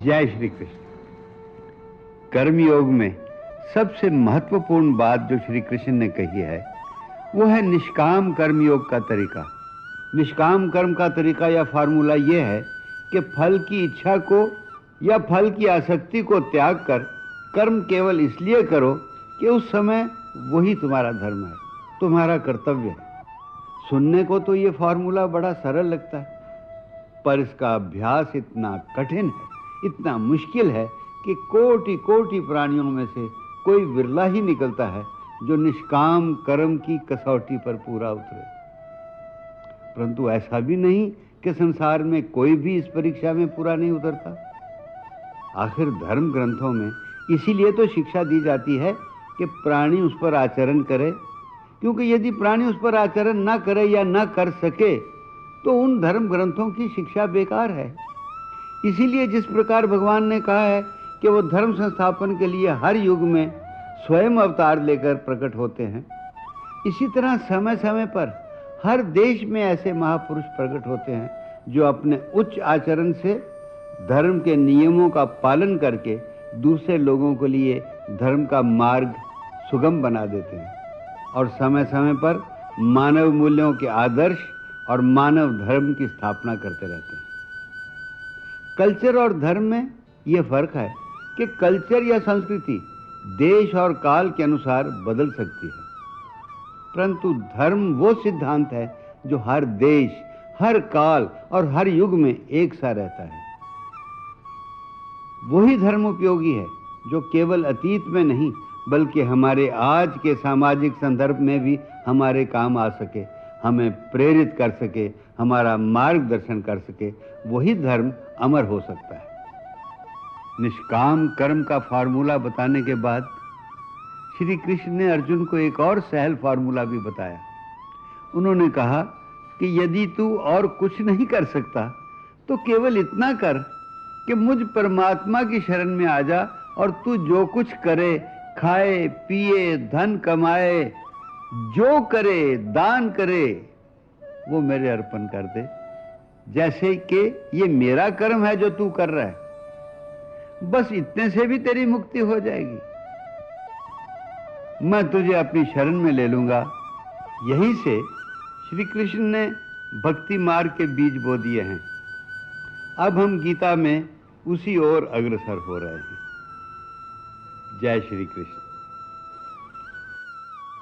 जय श्री कृष्ण। कर्मयोग में सबसे महत्वपूर्ण बात जो श्री कृष्ण ने कही है वो है निष्काम कर्मयोग का तरीका। निष्काम कर्म का तरीका या फार्मूला ये है कि फल की इच्छा को या फल की आसक्ति को त्याग कर कर्म केवल इसलिए करो कि उस समय वही तुम्हारा धर्म है, तुम्हारा कर्तव्य है। सुनने को तो ये फार्मूला बड़ा सरल लगता है, पर इसका अभ्यास इतना कठिन है, इतना मुश्किल है कि कोटि कोटि प्राणियों में से कोई विरला ही निकलता है जो निष्काम कर्म की कसौटी पर पूरा उतरे। परंतु ऐसा भी नहीं कि संसार में कोई भी इस परीक्षा में पूरा नहीं उतरता। आखिर धर्म ग्रंथों में इसीलिए तो शिक्षा दी जाती है कि प्राणी उस पर आचरण करे, क्योंकि यदि प्राणी उस पर आचरण ना करे या ना कर सके तो उन धर्म ग्रंथों की शिक्षा बेकार है। इसीलिए जिस प्रकार भगवान ने कहा है कि वो धर्म संस्थापन के लिए हर युग में स्वयं अवतार लेकर प्रकट होते हैं, इसी तरह समय समय पर हर देश में ऐसे महापुरुष प्रकट होते हैं जो अपने उच्च आचरण से धर्म के नियमों का पालन करके दूसरे लोगों के लिए धर्म का मार्ग सुगम बना देते हैं और समय समय पर मानव मूल्यों के आदर्श और मानव धर्म की स्थापना करते रहते हैं। कल्चर और धर्म में यह फर्क है कि कल्चर या संस्कृति देश और काल के अनुसार बदल सकती है, परंतु धर्म वो सिद्धांत है जो हर देश, हर काल और हर युग में एक सा रहता है। वही धर्म उपयोगी है जो केवल अतीत में नहीं बल्कि हमारे आज के सामाजिक संदर्भ में भी हमारे काम आ सके, हमें प्रेरित कर सके, हमारा मार्गदर्शन कर सके। वही धर्म अमर हो सकता है। निष्काम कर्म का फार्मूला बताने के बाद श्री कृष्ण ने अर्जुन को एक और सहल फार्मूला भी बताया। उन्होंने कहा कि यदि तू और कुछ नहीं कर सकता तो केवल इतना कर कि मुझ परमात्मा की शरण में आ जा और तू जो कुछ करे, खाए पिए, धन कमाए, जो करे, दान करे, वो मेरे अर्पण कर दे, जैसे कि ये मेरा कर्म है जो तू कर रहा है। बस इतने से भी तेरी मुक्ति हो जाएगी। मैं तुझे अपनी शरण में ले लूंगा। यहीं से श्री कृष्ण ने भक्ति मार्ग के बीज बो दिए हैं। अब हम गीता में उसी ओर अग्रसर हो रहे हैं। जय श्री कृष्ण।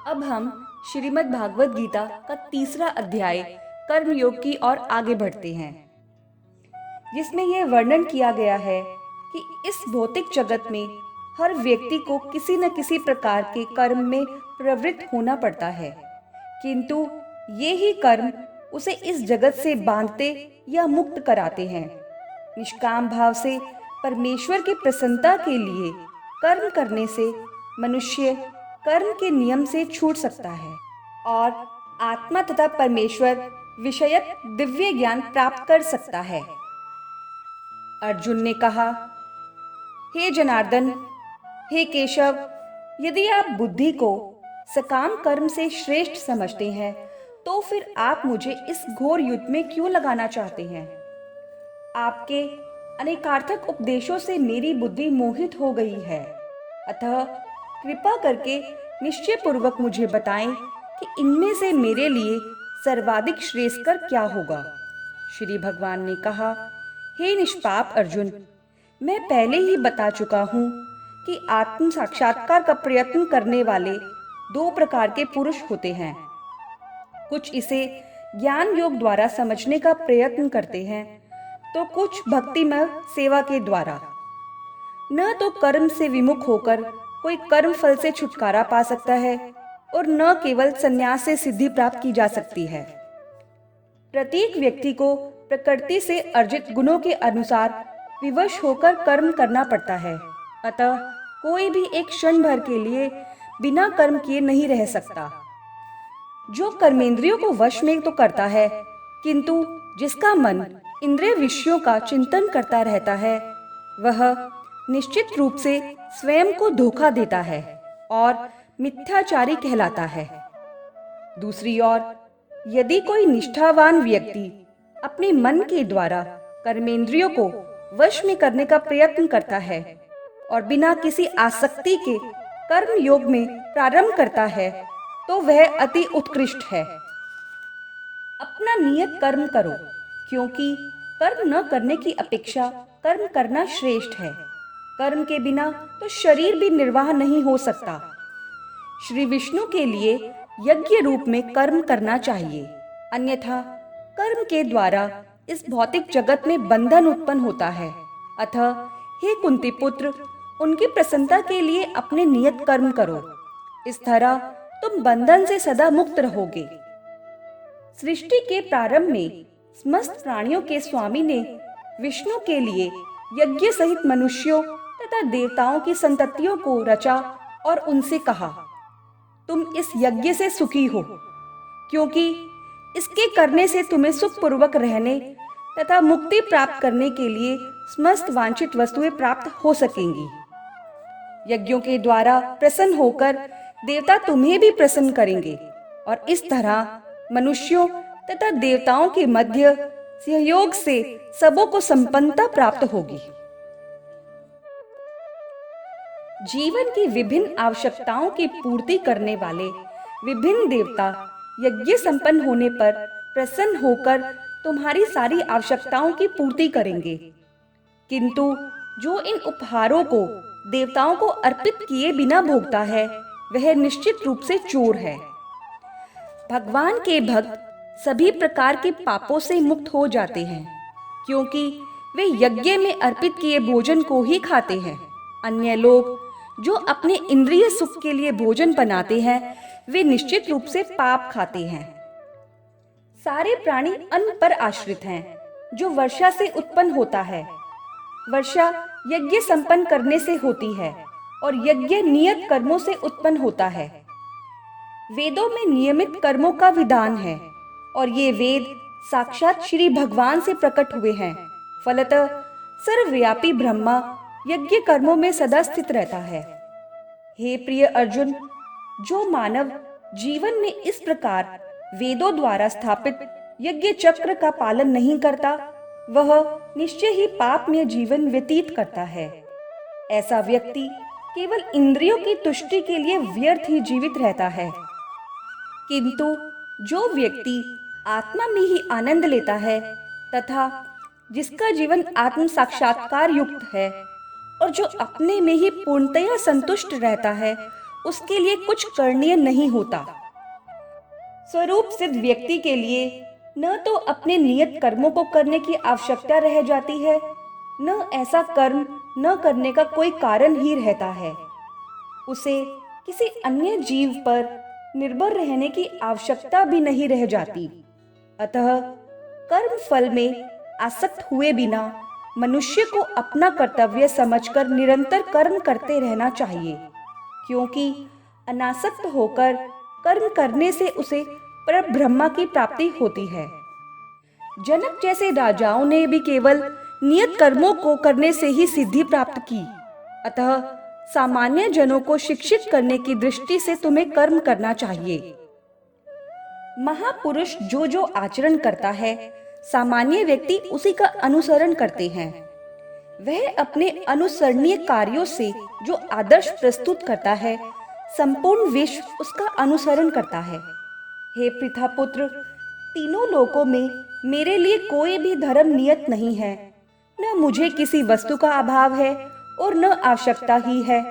अब हम श्रीमद् भागवत गीता का 3रा अध्याय कर्मयोग की ओर आगे बढ़ते हैं, जिसमें यह वर्णन किया गया है कि इस भौतिक जगत में हर व्यक्ति को किसी न किसी प्रकार के कर्म में प्रवृत्त होना पड़ता है, किंतु ये ही कर्म उसे इस जगत से बांधते या मुक्त कराते हैं। निष्काम भाव से परमेश्वर की प्रसन्नता के लिए कर्म करने से मनुष्य कर्म के नियम से छूट सकता है और आत्मा तथा परमेश्वर विषयक दिव्य ज्ञान प्राप्त कर सकता है। अर्जुन ने कहा, हे जनार्दन, हे केशव, यदि आप बुद्धि को सकाम कर्म से श्रेष्ठ समझते हैं तो फिर आप मुझे इस घोर युद्ध में क्यों लगाना चाहते हैं? आपके अनेकार्थक उपदेशों से मेरी बुद्धि मोहित हो गई है, अतः कृपा करके निश्चय पूर्वक मुझे बताएं कि इनमें से मेरे लिए सर्वाधिक श्रेयस्कर क्या होगा। श्री भगवान ने कहा, हे निष्पाप अर्जुन, मैं पहले ही बता चुका हूँ कि आत्म साक्षात्कार का प्रयत्न करने वाले 2 प्रकार के पुरुष होते हैं। कुछ इसे ज्ञान योग द्वारा समझने का प्रयत्न करते हैं तो कुछ भक्तिमय सेवा के द्वारा। न तो कर्म से विमुख होकर कोई कर्म फल से छुटकारा पा सकता है और न केवल संन्यास से सिद्धि प्राप्त की जा सकती है। प्रत्येक व्यक्ति को प्रकृति से अर्जित गुणों के अनुसार विवश होकर कर्म करना पड़ता है, अतः कोई भी एक क्षण भर के लिए बिना कर्म किए नहीं रह सकता। जो कर्मेंद्रियों को वश में तो करता है, किंतु जिसका मन इंद्रिय विषयों का चिंतन करता रहता है, वह निश्चित रूप से स्वयं को धोखा देता है और मिथ्याचारी कहलाता है। दूसरी ओर, यदि कोई निष्ठावान व्यक्ति अपने मन के द्वारा कर्मेंद्रियों को वश में करने का प्रयत्न करता है और बिना किसी आसक्ति के कर्म योग में प्रारंभ करता है तो वह अति उत्कृष्ट है। अपना नियत कर्म करो, क्योंकि कर्म न करने की अपेक्षा कर्म करना श्रेष्ठ है। कर्म के बिना तो शरीर भी निर्वाह नहीं हो सकता। श्री विष्णु के लिए यज्ञ रूप में कर्म करना चाहिए, अन्यथा कर्म के द्वारा इस भौतिक जगत में बंधन उत्पन्न होता है। अतः हे कुंती पुत्र, उनकी प्रसन्नता के लिए अपने नियत कर्म करो। इस तरह तुम बंधन से सदा मुक्त रहोगे। सृष्टि के प्रारंभ में समस्त प्राणियों के स्वामी ने विष्णु के लिए यज्ञ सहित मनुष्यों तथा देवताओं की संततियों को रचा और उनसे कहा, तुम इस यज्ञ से सुखी हो, क्योंकि इसके करने से तुम्हें सुखपूर्वक रहने तथा मुक्ति प्राप्त करने के लिए समस्त वांछित वस्तुएं प्राप्त हो सकेंगी। यज्ञों के द्वारा प्रसन्न होकर देवता तुम्हें भी प्रसन्न करेंगे और इस तरह मनुष्यों तथा देवताओं के मध्य सहयोग से सबों को संपन्नता प्राप्त होगी। जीवन की विभिन्न आवश्यकताओं की पूर्ति करने वाले विभिन्न देवता यज्ञ संपन्न होने पर प्रसन्न होकर तुम्हारी सारी आवश्यकताओं की पूर्ति करेंगे। किंतु जो इन उपहारों को देवताओं को अर्पित किए बिना भोगता है, वह निश्चित रूप से चोर है। भगवान के भक्त सभी प्रकार के पापों से मुक्त हो जाते हैं, क्योंकि वे यज्ञ में अर्पित किए भोजन को ही खाते हैं। अन्य लोग जो अपने इंद्रिय सुख के लिए भोजन बनाते हैं, वे निश्चित रूप से पाप खाते हैं। सारे प्राणी अन्न पर आश्रित हैं, जो वर्षा से उत्पन्न होता है। वर्षा यज्ञ संपन्न करने से होती है और यज्ञ नियत कर्मों से उत्पन्न होता है। वेदों में नियमित कर्मों का विधान है और ये वेद साक्षात श्री भगवान से प्रकट हुए हैं। फलतः सर्वव्यापी ब्रह्मा यज्ञ कर्मों में सदा स्थित रहता है। हे प्रिय अर्जुन, जो मानव जीवन में इस प्रकार वेदों द्वारा स्थापित यज्ञ चक्र का पालन नहीं करता, वह निश्चय ही पाप में जीवन व्यतीत करता है। ऐसा व्यक्ति केवल इंद्रियों की तुष्टि के लिए व्यर्थ ही जीवित रहता है। किंतु जो व्यक्ति आत्मा में ही आनंद लेता है तथा जिसका जीवन आत्म साक्षात्कार युक्त है और जो अपने में ही पूर्णतया संतुष्ट रहता है, उसके लिए कुछ करणीय नहीं होता। स्वरूप सिद्ध व्यक्ति के लिए न तो अपने नियत कर्मों को करने की आवश्यकता रह जाती है, न ऐसा कर्म न करने का कोई कारण ही रहता है। उसे किसी अन्य जीव पर निर्भर रहने की आवश्यकता भी नहीं रह जाती। अतः कर्म फल में आसक्त हुए बिना मनुष्य को अपना कर्तव्य समझकर निरंतर कर्म करते रहना चाहिए, क्योंकि अनासक्त होकर कर्म करने से उसे परब्रह्म की प्राप्ति होती है। जनक जैसे राजाओं ने भी केवल नियत कर्मों को करने से ही सिद्धि प्राप्त की। अतः सामान्य जनों को शिक्षित करने की दृष्टि से तुम्हें कर्म करना चाहिए। महापुरुष जो जो आचरण करता है, सामान्य व्यक्ति उसी का अनुसरण करते हैं। वह अपने अनुसरणीय कार्यों से जो आदर्श प्रस्तुत करता है, संपूर्ण विश्व उसका अनुसरण करता है। हे पृथापुत्र, तीनों लोकों में मेरे लिए कोई भी धर्म नियत नहीं है। न मुझे किसी वस्तु का अभाव है और न आवश्यकता ही है,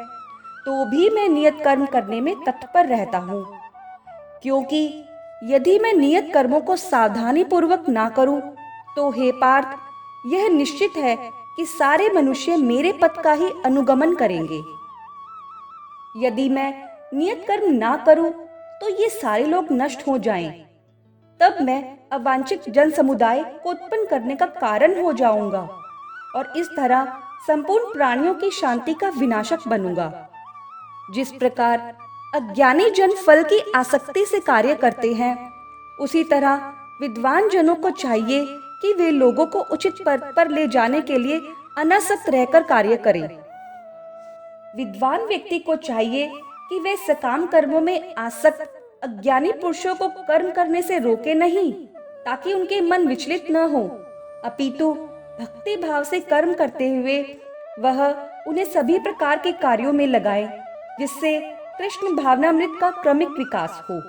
तो भी मैं नियत कर्म करने में तत्पर रहता हूँ। क्योंकि यदि मैं नियत कर्मों को सावधानी पूर्वक ना करूं, तो हे पार्थ, यह निश्चित है कि सारे मनुष्य मेरे पथ का ही अनुगमन करेंगे। यदि मैं नियत कर्म ना करूं, तो ये सारे लोग नष्ट हो जाएं। तब मैं अवांछित जन समुदाय को उत्पन्न करने का कारण हो जाऊंगा और इस तरह संपूर्ण प्राणियों की शांति का विनाशक बनूंगा। जिस प्रकार अज्ञानी जन फल की आसक्ति से कार्य करते हैं, उसी तरह विद्वान जनों को चाहिए कि वे लोगों को उचित पथ पर ले जाने के लिए अनासक्त रहकर कार्य करें। विद्वान व्यक्ति को चाहिए कि वे सकाम कर्मों में आसक्त अज्ञानी पुरुषों को कर्म करने से रोके नहीं, ताकि उनके मन विचलित न हो, अपितु भक्ति भाव से कर्म करते हुए वह उन्हें सभी प्रकार के कार्यों में लगाए, जिससे कृष्ण भावनामृत का क्रमिक विकास हो।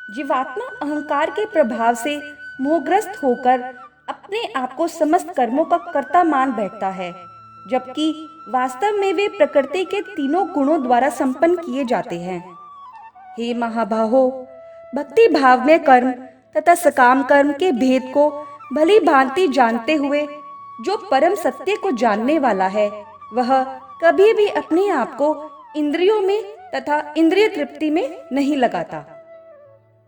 जीवात्मा अहंकार के प्रभाव से मोहग्रस्त होकर अपने आप को समस्त कर्मों का कर्ता मान बैठता है, जबकि वास्तव में वे प्रकृति के तीनों गुणों द्वारा संपन्न किए जाते हैं। हे महाबाहो, भक्ति भाव में कर्म तथा सकाम कर्म के भेद को भली भांति जानते हुए जो परम सत्य को जानने वाला है, वह कभी भी अपने आप को इंद्रियों में तथा इंद्रिय तृप्ति में नहीं लगाता।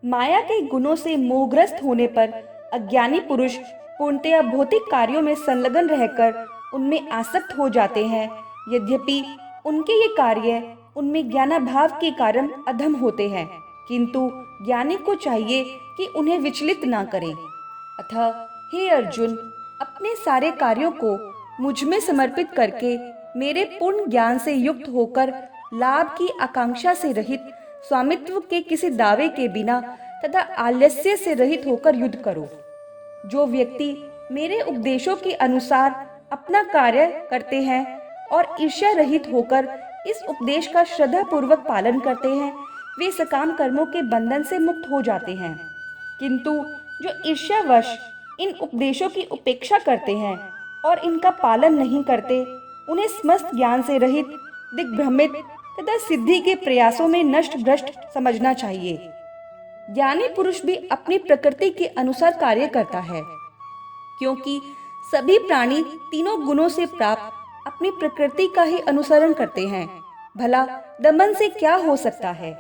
माया के गुणों से मोहग्रस्त होने पर अज्ञानी पुरुष पूर्णतया भौतिक कार्यों में संलग्न रहकर उनमें आसक्त हो जाते हैं। यद्यपि उनके ये कार्य उनमें ज्ञानाभाव के कारण अधम होते हैं, किंतु ज्ञानी को चाहिए कि उन्हें विचलित ना करें। अतः हे अर्जुन, अपने सारे कार्यों को मुझ में समर्पित करके मेरे पूर्ण ज्ञान से युक्त होकर लाभ की आकांक्षा से रहित, स्वामित्व के किसी दावे के बिना तथा आलस्य से रहित होकर युद्ध करो। जो व्यक्ति मेरे उपदेशों के अनुसार अपना कार्य करते हैं और ईर्ष्या रहित होकर इस उपदेश का श्रद्धा पूर्वक पालन करते हैं, वे सकाम कर्मों के बंधन से मुक्त हो जाते हैं। किंतु जो ईर्ष्यावश इन उपदेशों की उपेक्षा करते हैं और इनका पालन नहीं करते, उन्हें समस्त ज्ञान से रहित, दिग्भ्रमित तथा सिद्धि के प्रयासों में नष्ट भ्रष्ट समझना चाहिए। ज्ञानी पुरुष भी अपनी प्रकृति के अनुसार कार्य करता है, क्योंकि सभी प्राणी तीनों गुणों से प्राप्त अपनी प्रकृति का ही अनुसरण करते हैं। भला दमन से क्या हो सकता है?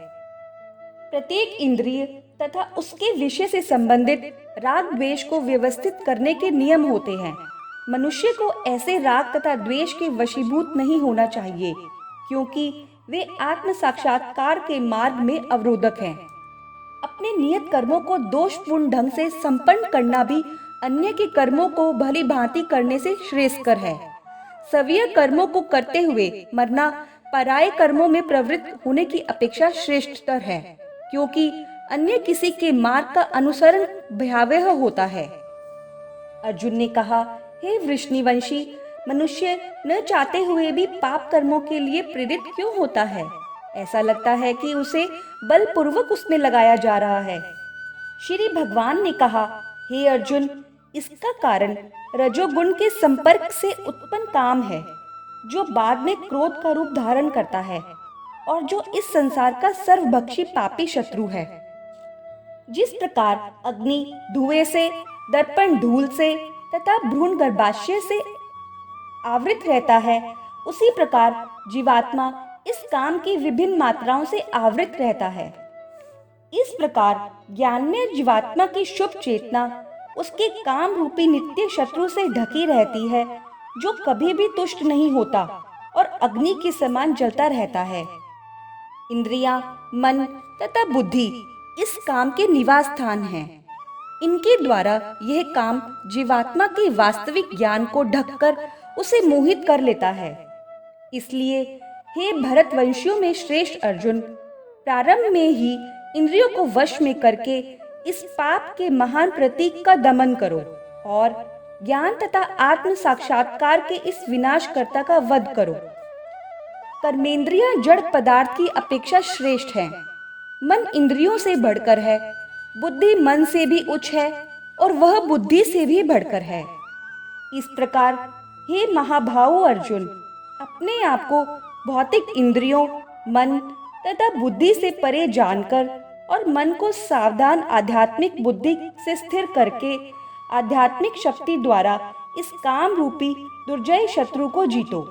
प्रत्येक इंद्रिय तथा उसके विषय से संबंधित राग द्वेष को व्यवस्थित करने के नियम होते हैं। मनुष्य को ऐसे राग तथा द्वेष के वशीभूत नहीं होना चाहिए, क्योंकि वे आत्म साक्षात्कार के मार्ग में अवरोधक हैं। अपने नियत कर्मों को दोषपूर्ण ढंग से संपन्न करना भी अन्य के कर्मों को भली भांति करने से श्रेयस्कर है। सविय कर्मों को करते हुए मरना पराये कर्मों में प्रवृत्त होने की अपेक्षा श्रेष्ठतर है, क्योंकि अन्य किसी के मार्ग का अनुसरण भयावह होता है। अर्जुन ने कहा, हे वृष्णिवंशी, मनुष्य न चाहते हुए भी पाप कर्मों के लिए प्रेरित क्यों होता है? ऐसा लगता है कि उसे बलपूर्वक उसमें लगाया जा रहा है। श्री भगवान ने कहा, हे अर्जुन, इसका कारण रजोगुण के संपर्क से उत्पन्न काम है, जो बाद में क्रोध का रूप धारण करता है और जो इस संसार का सर्वभक्षी पापी शत्रु है। जिस प्रकार अग्नि धुएं से, दर्पण धूल से तथा भ्रूण गर्भाशय से आवृत रहता है, उसी प्रकार जीवात्मा इस काम की विभिन्न मात्राओं से आवृत रहता है। इस प्रकार ज्ञान में जीवात्मा की शुभ चेतना उसके काम रूपी नित्य शत्रु से ढकी रहती है, जो कभी भी तुष्ट नहीं होता और अग्नि के समान जलता रहता है। इंद्रियां, मन तथा बुद्धि इस काम के निवास स्थान हैं। इनके द्वारा यह काम जीवात्मा के वास्तविक ज्ञान को ढककर उसे मोहित कर लेता है। इसलिए हे भरतवंशियों में श्रेष्ठ अर्जुन, प्रारंभ में ही इंद्रियों को वश में करके इस पाप के महान प्रतीक का दमन करो और ज्ञान तथा आत्म साक्षात्कार के इस विनाशकर्ता का वध करो। कर्मेंद्रियां जड़ पदार्थ की अपेक्षा श्रेष्ठ है। मन इंद्रियों से बढ़कर है, बुद्धि मन से भी उच्च है और वह बुद्धि से भी बढ़कर है। इस प्रकार हे महाभावो अर्जुन, अपने आप को भौतिक इंद्रियों, मन तथा बुद्धि से परे जानकर और मन को सावधान आध्यात्मिक बुद्धि से स्थिर करके आध्यात्मिक शक्ति द्वारा इस काम रूपी दुर्जय शत्रु को जीतो।